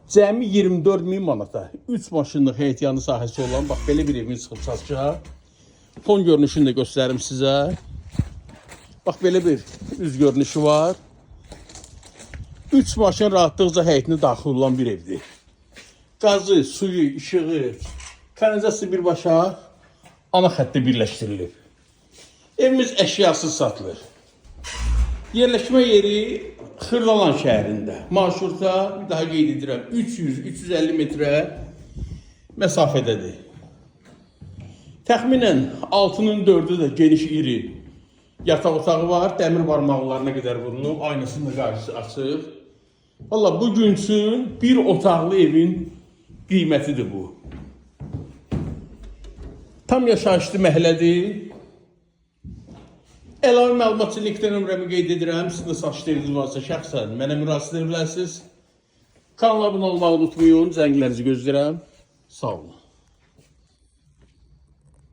Cəmi 24.000 manata 3 maşınlıq həyətyanı sahəsi olan bax belə bir evin çıxıb satışa. Fon görünüşünü də göstərim sizə. Bax belə bir üz görünüşü var. 3 maşın rahatlıqca həyətinə daxil olan bir evdir. Qazı, suyu, işığı, kanalizasiya birbaşa ana xəttdə birləşdirilib. Evimiz əşyasız satılır. Yerləşmə yeri Xırdalan şəhərində. Marşruta bir daha qeyd edirəm 300-350 metrə məsafədədir. Təxminən 6'nın 4'ü də geniş iri yataq otağı var. Dəmir barmaqlarına qədər vurulub. Aynasının da qarşısı açıq. Valla bugün üçün bir otaqlı evin qiymətidir bu. Tam yaşayışlı məhəllədir. Əlavə məlumat üçün linkdən nömrəmi qeyd edirəm. Sizin də satışlarınız varsa şəxsən mənə müraciət edə bilərsiniz. Kanala abunə olmağı unutmayın. Zənglərinizi gözləyirəm. Sağ olun.